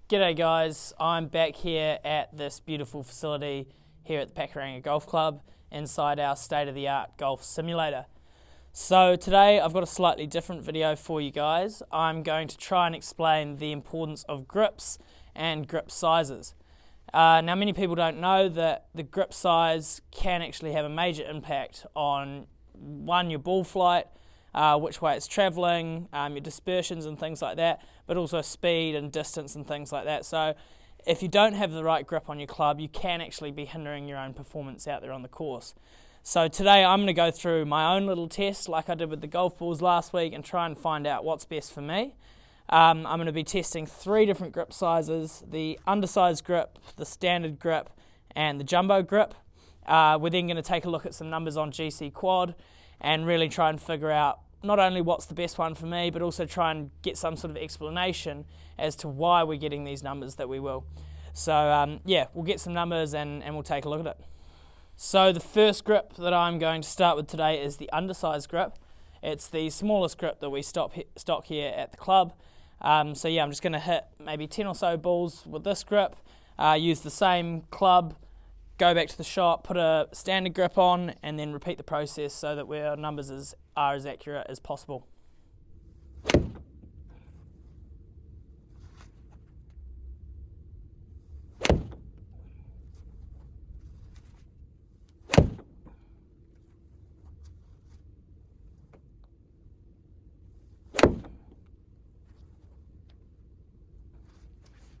G'day guys, I'm back here at this beautiful facility here at the Pakuranga Golf Club inside our state-of-the-art golf simulator. So today I've got a slightly different video for you guys. I'm going to try and explain the importance of grips and grip sizes. Now many people don't know that the grip size can actually have a major impact on your ball flight, which way it's travelling, your dispersions and things like that, but also speed and distance and things like that. So if you don't have the right grip on your club, you can actually be hindering your own performance out there on the course. So today I'm going to go through my own little test like I did with the golf balls last week and try and find out what's best for me. I'm going to be testing 3 different grip sizes: the undersized grip, the standard grip, and the jumbo grip. We're then going to take a look at some numbers on GC Quad and really try and figure out not only what's the best one for me, but also try and get some sort of explanation as to why we're getting these numbers that we will. So yeah, we'll get some numbers and we'll take a look at it. So the first grip that I'm going to start with today is the undersized grip. It's the smallest grip that we stock here at the club. So yeah, I'm just going to hit maybe 10 or so balls with this grip, use the same club, go back to the shop, put a standard grip on, and then repeat the process so that our numbers are as accurate as possible.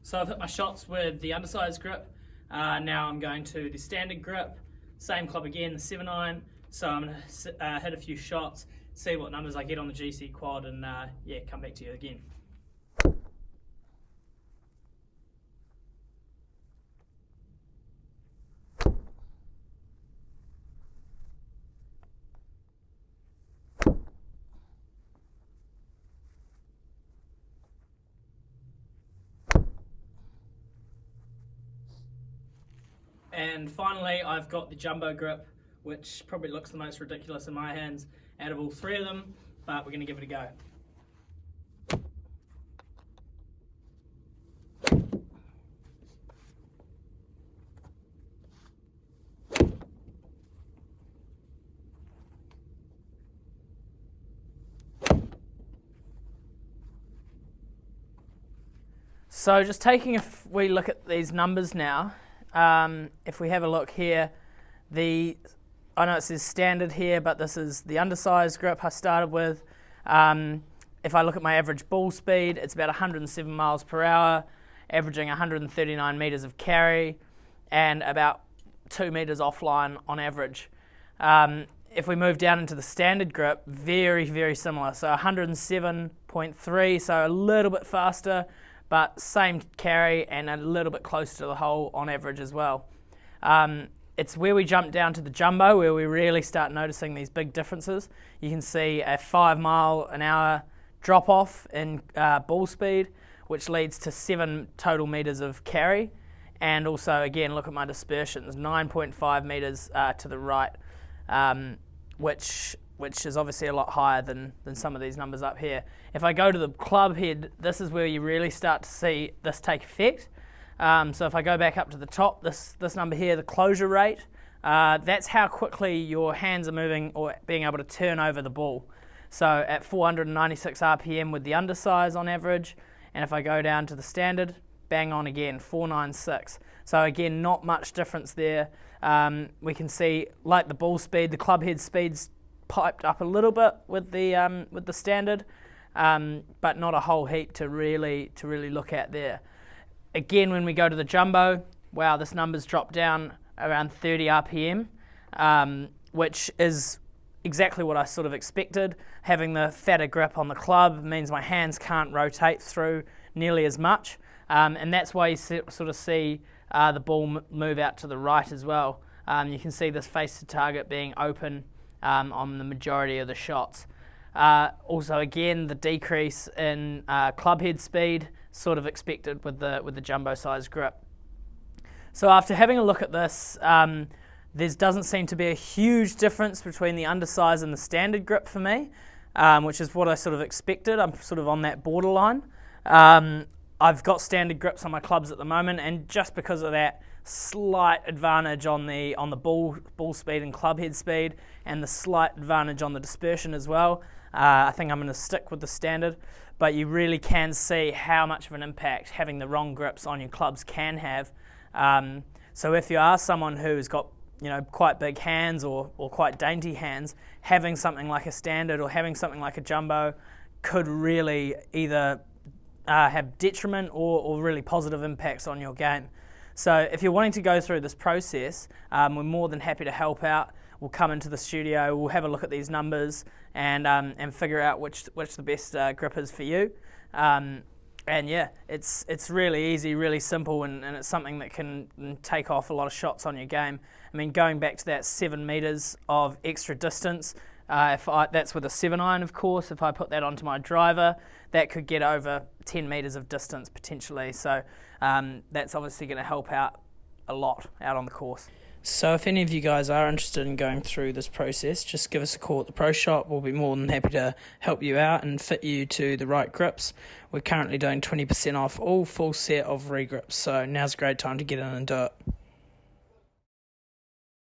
So I've hit my shots with the undersized grip. Now I'm going to the standard grip, same club again, the 7-iron. So I'm going to hit a few shots, see what numbers I get on the GC Quad, and yeah, come back to you again. And finally, I've got the jumbo grip, which probably looks the most ridiculous in my hands out of all 3 of them, but we're going to give it a go. So just taking a wee look at these numbers now. If we have a look here, I know it says standard here, but this is the undersized grip I started with. If I look at my average ball speed, it's about 107 miles per hour, averaging 139 meters of carry, and about 2 meters offline on average. If we move down into the standard grip, very, very similar. So 107.3, so a little bit faster, but same carry and a little bit closer to the hole on average as well. It's where we jump down to the jumbo where we really start noticing these big differences. You can see a 5 mile an hour drop off in ball speed, which leads to 7 total meters of carry. And also, again, look at my dispersions, 9.5 meters to the right, which is obviously a lot higher than some of these numbers up here. If I go to the club head, this is where you really start to see this take effect. So if I go back up to the top, this number here, the closure rate, that's how quickly your hands are moving or being able to turn over the ball. So at 496 RPM with the undersize on average, and if I go down to the standard, bang on again, 496. So again, not much difference there. We can see, like the ball speed, the club head speed's piped up a little bit with the standard, but not a whole heap to really look at there. Again, when we go to the jumbo, wow, this number's dropped down around 30 RPM, which is exactly what I sort of expected. Having the fatter grip on the club means my hands can't rotate through nearly as much, and that's why you sort of see the ball move out to the right as well. You can see this face to target being open on the majority of the shots. Also, again, the decrease in club head speed, sort of expected with the jumbo size grip. So after having a look at this, there doesn't seem to be a huge difference between the undersize and the standard grip for me, which is what I sort of expected. I'm sort of on that borderline. I've got standard grips on my clubs at the moment, and just because of that slight advantage on the ball speed and club head speed, and the slight advantage on the dispersion as well, I think I'm going to stick with the standard. But you really can see how much of an impact having the wrong grips on your clubs can have. So if you are someone who's got quite big hands or quite dainty hands, having something like a standard or having something like a jumbo could really either have detriment or really positive impacts on your game. So if you're wanting to go through this process, we're more than happy to help out. We'll come into the studio, we'll have a look at these numbers and figure out which the best grip is for you. And yeah, it's really easy, really simple, and it's something that can take off a lot of shots on your game. I mean, going back to that 7 metres of extra distance, that's with a 7-iron, of course. If I put that onto my driver, that could get over 10 metres of distance potentially. So that's obviously going to help out a lot out on the course. So if any of you guys are interested in going through this process, just give us a call at the Pro Shop. We'll be more than happy to help you out and fit you to the right grips. We're currently doing 20% off all full set of regrips, so now's a great time to get in and do it.